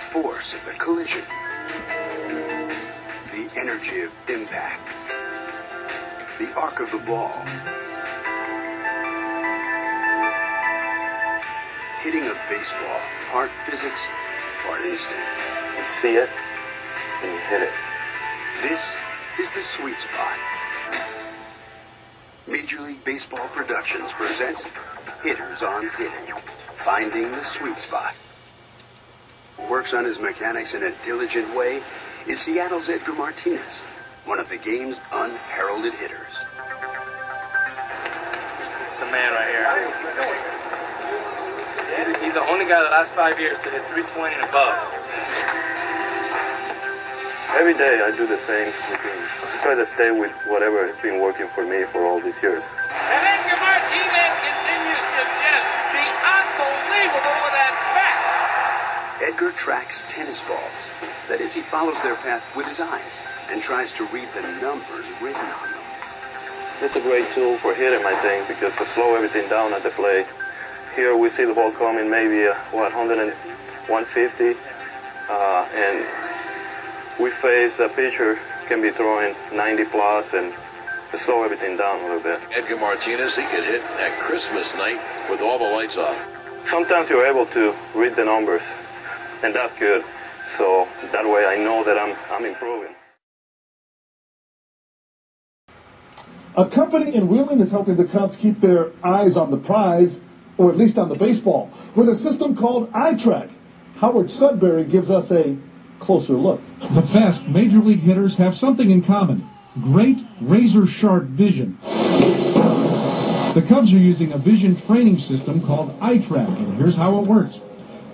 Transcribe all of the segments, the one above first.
force of the collision, the energy of impact, the arc of the ball. Hitting a baseball, part physics, part instinct. You see it, and you hit it. This is the sweet spot. Major League Baseball Productions presents Hitters on Hitting, finding the sweet spot. Works on his mechanics in a diligent way is Seattle's Edgar Martinez, one of the game's unheralded hitters. The man right here. He's the only guy the last 5 years to hit 320 and above. Every day I do the same routine. I try to stay with whatever has been working for me for all these years. And Edgar Martinez continues to just be unbelievable with that bat. Edgar tracks tennis balls. That is, he follows their path with his eyes and tries to read the numbers written on them. It's a great tool for hitting, I think, because to slow everything down at the plate. Here we see the ball coming maybe 100 and 150, and we face a pitcher can be throwing 90 plus and slow everything down a little bit. Edgar Martinez, he could hit at Christmas night with all the lights off. Sometimes you're able to read the numbers, and that's good. So that way I know that I'm improving. A company in Wheeling is helping the Cubs keep their eyes on the prize, or at least on the baseball, with a system called iTrac. Howard Sudbury gives us a closer look. The best Major League hitters have something in common: great razor-sharp vision. The Cubs are using a vision training system called iTrac, and here's how it works.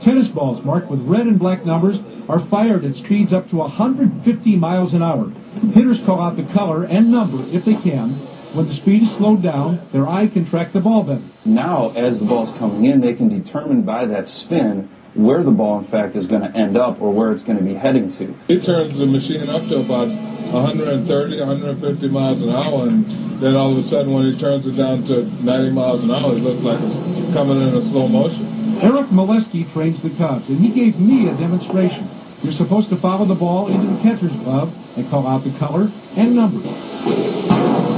Tennis balls marked with red and black numbers are fired at speeds up to 150 miles an hour. Hitters call out the color and number if they can. When the speed is slowed down, their eye can track the ball better. Now, as the ball's coming in, they can determine by that spin where the ball, in fact, is going to end up or where it's going to be heading to. It turns the machine up to about 130, 150 miles an hour, and then all of a sudden when he turns it down to 90 miles an hour, it looks like it's coming in a slow motion. Eric Molesky trains the Cubs, and he gave me a demonstration. You're supposed to follow the ball into the catcher's glove and call out the color and number.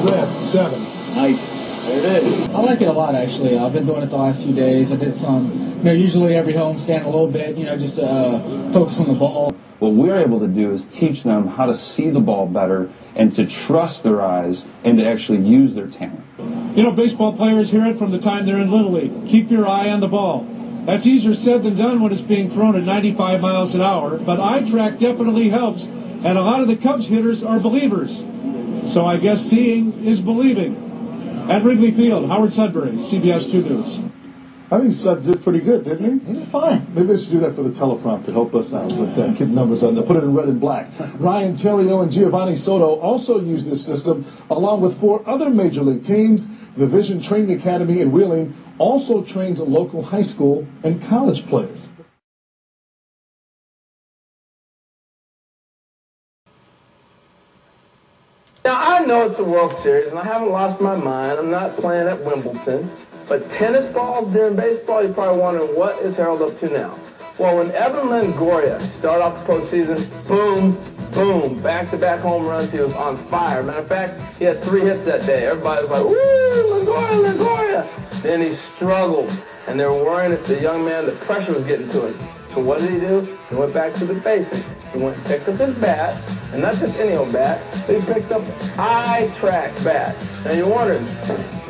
Red, 7. Nice. There it is. I like it a lot, actually. I've been doing it the last few days. I did some, usually every home stand a little bit, just focus on the ball. What we're able to do is teach them how to see the ball better and to trust their eyes and to actually use their talent. Baseball players hear it from the time they're in Little League. Keep your eye on the ball. That's easier said than done when it's being thrown at 95 miles an hour, but iTrac definitely helps, and a lot of the Cubs hitters are believers. So I guess seeing is believing. At Wrigley Field, Howard Sudbury, CBS 2 News. I think Sud did pretty good, didn't he? He was fine. Maybe they should do that for the teleprompter, help us out with keep numbers on there. Put it in red and black. Ryan Terrio and Giovanni Soto also use this system, along with 4 other Major League teams. The Vision Training Academy in Wheeling also trains local high school and college players. Now, I know it's the World Series, and I haven't lost my mind. I'm not playing at Wimbledon. But tennis balls during baseball, you're probably wondering, what is Harold up to now? Well, when Evan Longoria started off the postseason, boom, boom, back-to-back home runs, he was on fire. Matter of fact, he had 3 hits that day. Everybody was like, woo, Longoria, Longoria. Then he struggled, and they were worrying if the young man, the pressure was getting to him. So what did he do? He went back to the basics. He went and picked up his bat, and not just any old bat, but he picked up iTrac bat. Now you're wondering,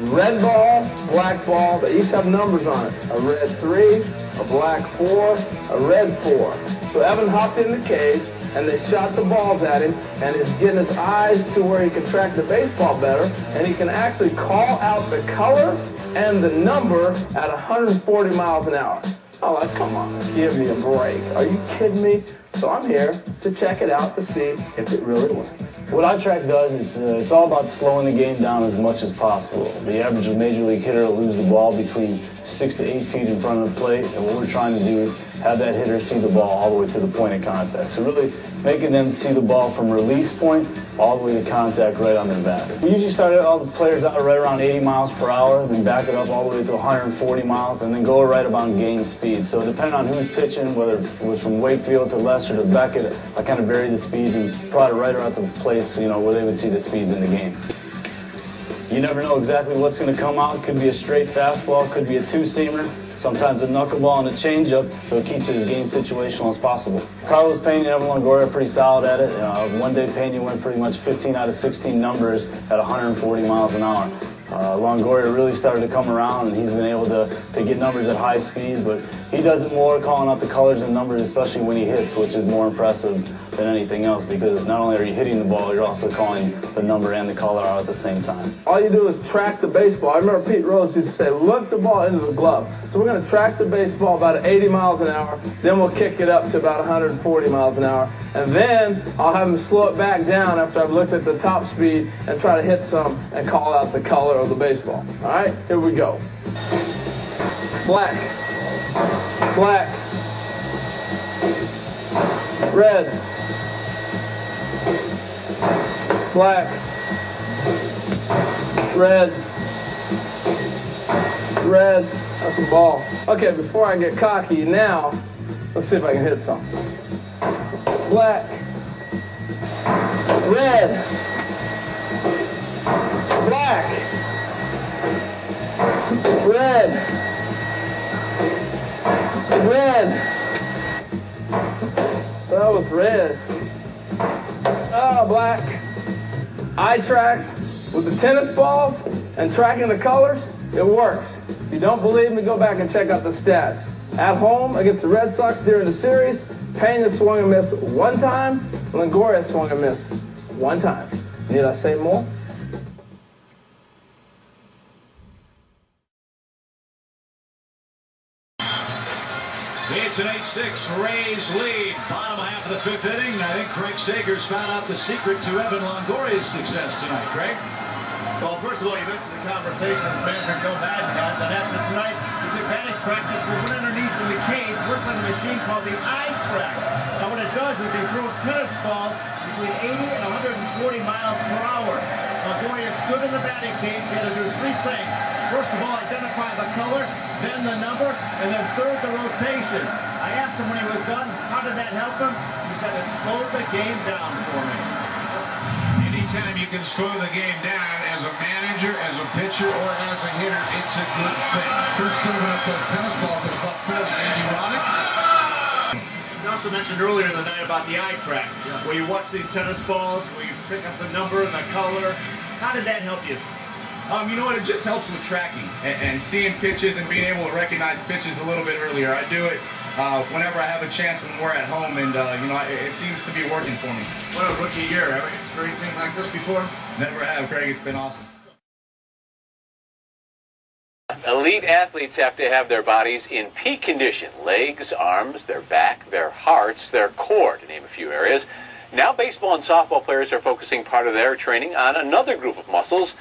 red ball, black ball, they each have numbers on it. A red 3, a black 4, a red 4. So Evan hopped in the cage, and they shot the balls at him, and he's getting his eyes to where he can track the baseball better, and he can actually call out the color and the number at 140 miles an hour. Oh, like, come on, give me a break. Are you kidding me? So I'm here to check it out to see if it really works. What iTrac does, it's all about slowing the game down as much as possible. The average major league hitter will lose the ball between 6 to 8 feet in front of the plate, and what we're trying to do is have that hitter see the ball all the way to the point of contact. So really making them see the ball from release point all the way to contact right on their bat. We usually start all the players out right around 80 miles per hour, then back it up all the way to 140 miles, and then go right about game speed. So depending on who's pitching, whether it was from Wakefield to Lester to Beckett, I kind of vary the speeds and probably right around the place, you know, where they would see the speeds in the game. You never know exactly what's going to come out. Could be a straight fastball, could be a two-seamer, sometimes a knuckleball and a changeup, so it keeps it as game situational as possible. Carlos Pena and Evan Longoria are pretty solid at it. One day Pena went pretty much 15 out of 16 numbers at 140 miles an hour. Longoria really started to come around, and he's been able to get numbers at high speeds, but he does it more calling out the colors and numbers, especially when he hits, which is more impressive than anything else, because not only are you hitting the ball, you're also calling the number and the color out at the same time. All you do is track the baseball. I remember Pete Rose used to say, look the ball into the glove. So we're going to track the baseball about 80 miles an hour, then we'll kick it up to about 140 miles an hour, and then I'll have him slow it back down after I've looked at the top speed and try to hit some and call out the color of the baseball. All right, here we go. Black, black, red, black, red, red. That's a ball. Okay, before I get cocky, now let's see if I can hit some. Black, red, black, red, red. That was red. Oh, black. iTracs with the tennis balls and tracking the colors, it works. If you don't believe me, go back and check out the stats. At home against the Red Sox during the series, Pena swung and missed one time, Longoria swung and missed one time. Need I say more? It's an 8-6 Rays lead. Bottom half of the fifth inning. I think Craig Sagers found out the secret to Evan Longoria's success tonight. Craig? Well, first of all, you mentioned the conversation with manager Joe Madden had, but after tonight, he took batting practice and went underneath in the cage, worked on a machine called the iTrac. Now, what it does is he throws tennis balls between 80 and 140 miles per hour. Longoria stood in the batting cage. He had to do three things. First of all, identify the color, then the number, and then third, the rotation. I asked him when he was done, how did that help him? He said, it slowed the game down for me. Anytime you can slow the game down as a manager, as a pitcher, or as a hitter, it's a good thing. Who's serving up those tennis balls at about 40? Andy Roddick? You also mentioned earlier in the night about the iTrac, where you watch these tennis balls, where you pick up the number and the color. How did that help you? You know what, it just helps with tracking and seeing pitches and being able to recognize pitches a little bit earlier. I do it whenever I have a chance when we're at home, and you know, it seems to be working for me. What a rookie year. Ever experienced anything like this before? Never have, Craig. It's been awesome. Elite athletes have to have their bodies in peak condition. Legs, arms, their back, their hearts, their core, to name a few areas. Now baseball and softball players are focusing part of their training on another group of muscles,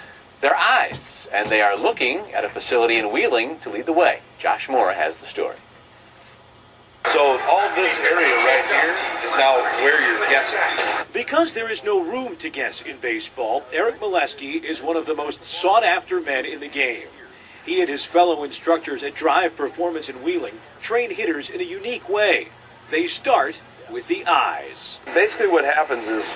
their eyes, and they are looking at a facility in Wheeling to lead the way. Josh Mora has the story. So all this area right here is now where you're guessing. Because there is no room to guess in baseball, Eric Molesky is one of the most sought-after men in the game. He and his fellow instructors at Drive Performance in Wheeling train hitters in a unique way. They start with the eyes. Basically what happens is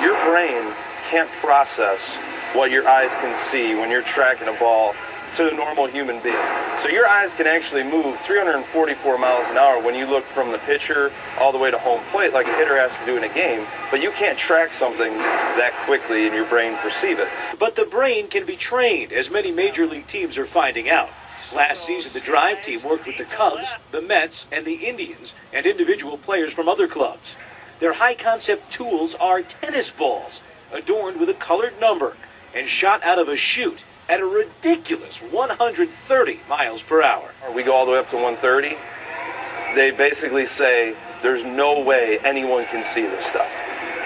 your brain can't process what your eyes can see when you're tracking a ball to a normal human being. So your eyes can actually move 344 miles an hour when you look from the pitcher all the way to home plate like a hitter has to do in a game, but you can't track something that quickly and your brain perceive it. But the brain can be trained, as many major league teams are finding out. Last season, the Drive team worked with the Cubs, the Mets, and the Indians, and individual players from other clubs. Their high-concept tools are tennis balls, adorned with a colored number, and shot out of a chute at a ridiculous 130 miles per hour. We go all the way up to 130. They basically say, there's no way anyone can see this stuff.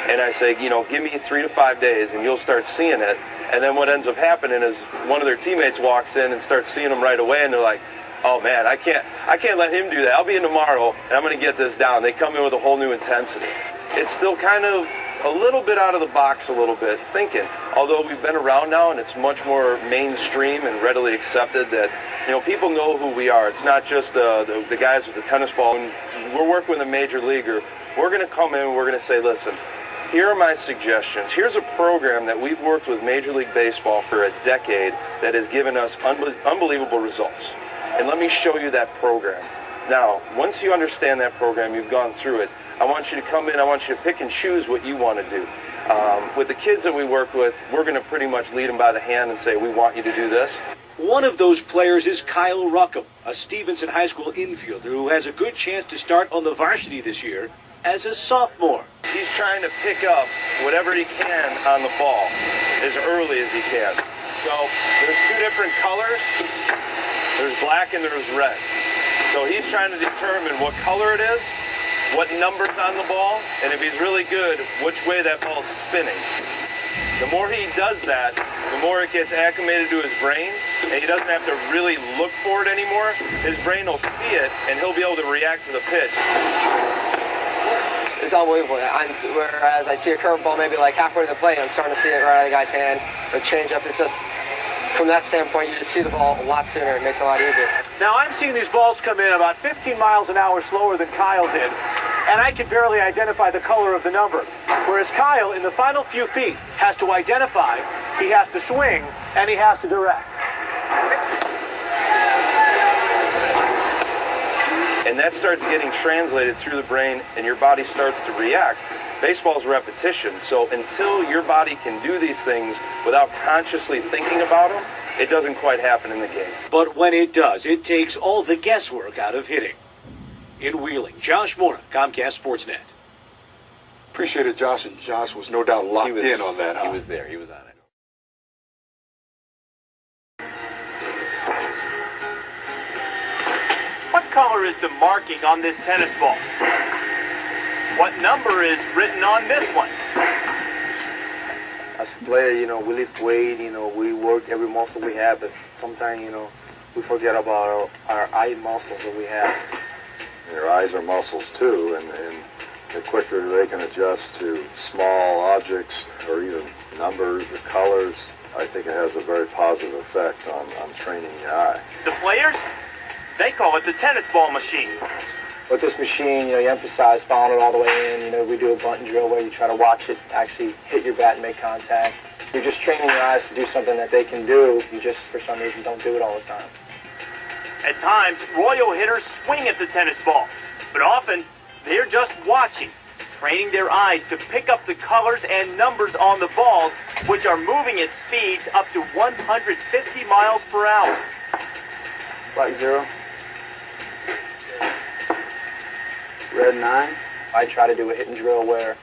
And I say, you know, give me 3 to 5 days and you'll start seeing it. And then what ends up happening is one of their teammates walks in and starts seeing them right away, and they're like, oh man, I can't let him do that. I'll be in tomorrow and I'm going to get this down. They come in with a whole new intensity. It's still kind of a little bit out of the box a little bit thinking, although we've been around now and it's much more mainstream and readily accepted that, you know, people know who we are. It's not just the guys with the tennis ball. When we're working with a major leaguer, we're going to come in and we're going to say, listen, here are my suggestions. Here's a program that we've worked with Major League Baseball for a decade that has given us unbelievable results. And let me show you that program. Now, once you understand that program, you've gone through it, I want you to come in, I want you to pick and choose what you want to do. With the kids that we work with, we're going to pretty much lead them by the hand and say, we want you to do this. One of those players is Kyle Ruckham, a Stevenson High School infielder who has a good chance to start on the varsity this year as a sophomore. He's trying to pick up whatever he can on the ball as early as he can. So there's 2 different colors. There's black and there's red. So he's trying to determine what color it is, what number's on the ball, and if he's really good, which way that ball's spinning. The more he does that, the more it gets acclimated to his brain, and he doesn't have to really look for it anymore. His brain will see it, and he'll be able to react to the pitch. It's unbelievable. Whereas I'd see a curveball maybe like halfway to the plate, I'm starting to see it right out of the guy's hand, or change up. It's just, from that standpoint, you just see the ball a lot sooner. It makes it a lot easier. Now, I'm seeing these balls come in about 15 miles an hour slower than Kyle did, and I can barely identify the color of the number. Whereas Kyle, in the final few feet, has to identify, he has to swing, and he has to direct. And that starts getting translated through the brain, and your body starts to react. Baseball's repetition, so until your body can do these things without consciously thinking about them, it doesn't quite happen in the game. But when it does, it takes all the guesswork out of hitting. In Wheeling, Josh Mora, Comcast Sportsnet. Appreciate it, Josh, and Josh was no doubt locked in on that. He was there. He was on it. What color is the marking on this tennis ball? What number is written on this one? As a player, you know, we lift weight, you know, we work every muscle we have, but sometimes, you know, we forget about our eye muscles that we have. Your eyes are muscles too, and the quicker they can adjust to small objects or even numbers or colors, I think it has a very positive effect on training the eye. The players, they call it the tennis ball machine. With this machine, you know, you emphasize following it all the way in. You know, we do a bunt and drill where you try to watch it actually hit your bat and make contact. You're just training your eyes to do something that they can do. You just, for some reason, don't do it all the time. At times, Royal hitters swing at the tennis ball, but often they're just watching, training their eyes to pick up the colors and numbers on the balls, which are moving at speeds up to 150 miles per hour. Black 0. Red 9. I try to do a hit and drill where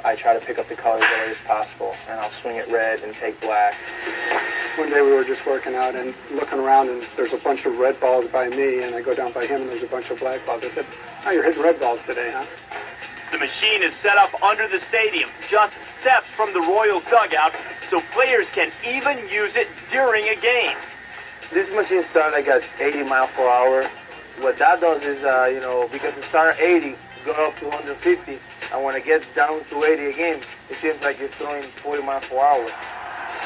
I try to pick up the colors as early as possible, and I'll swing it red and take black. One day we were just working out and looking around, and there's a bunch of red balls by me, and I go down by him, and there's a bunch of black balls. I said, oh, you're hitting red balls today, huh? The machine is set up under the stadium, just steps from the Royals dugout, so players can even use it during a game. This machine starts like at 80 miles per hour. What that does is, you know, because it starts at 80, go up to 150, and when it gets down to 80 again, it seems like it's throwing 40 miles per hour.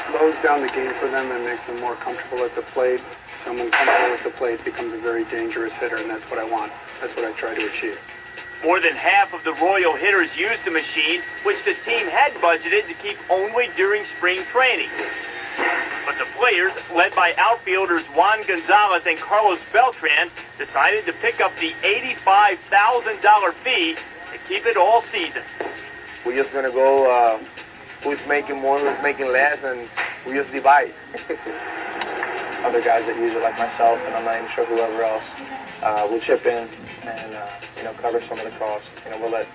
Slows down the game for them and makes them more comfortable at the plate. Someone comfortable at the plate becomes a very dangerous hitter, and that's what I want. That's what I try to achieve. More than half of the Royal hitters use the machine, which the team had budgeted to keep only during spring training. But the players, led by outfielders Juan Gonzalez and Carlos Beltran, decided to pick up the $85,000 fee to keep it all season. We're just going to go who's making more, who's making less, and we just divide. Other guys that use it, like myself, and I'm not even sure whoever else, will chip in and you know, cover some of the costs. You know, we'll let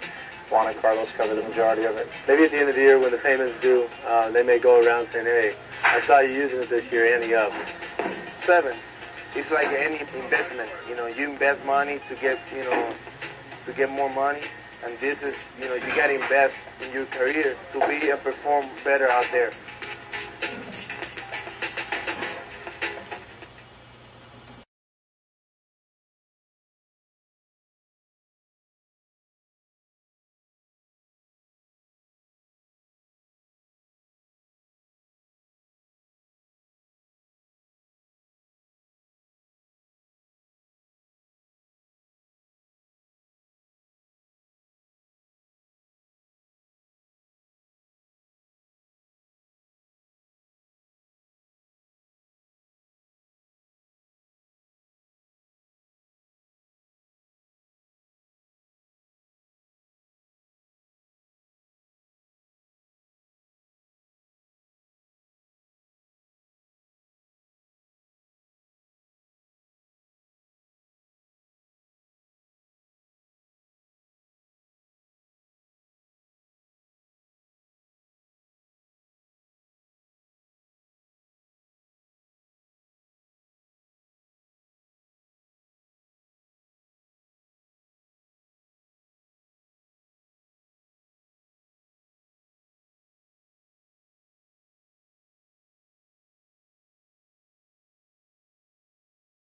Juan and Carlos cover the majority of it. Maybe at the end of the year when the payments due, they may go around saying, hey, I saw you using it this year, ante up. 7. It's like any investment. You know, you invest money to get, you know, to get more money. And this is, you know, you got to invest in your career to be and perform better out there.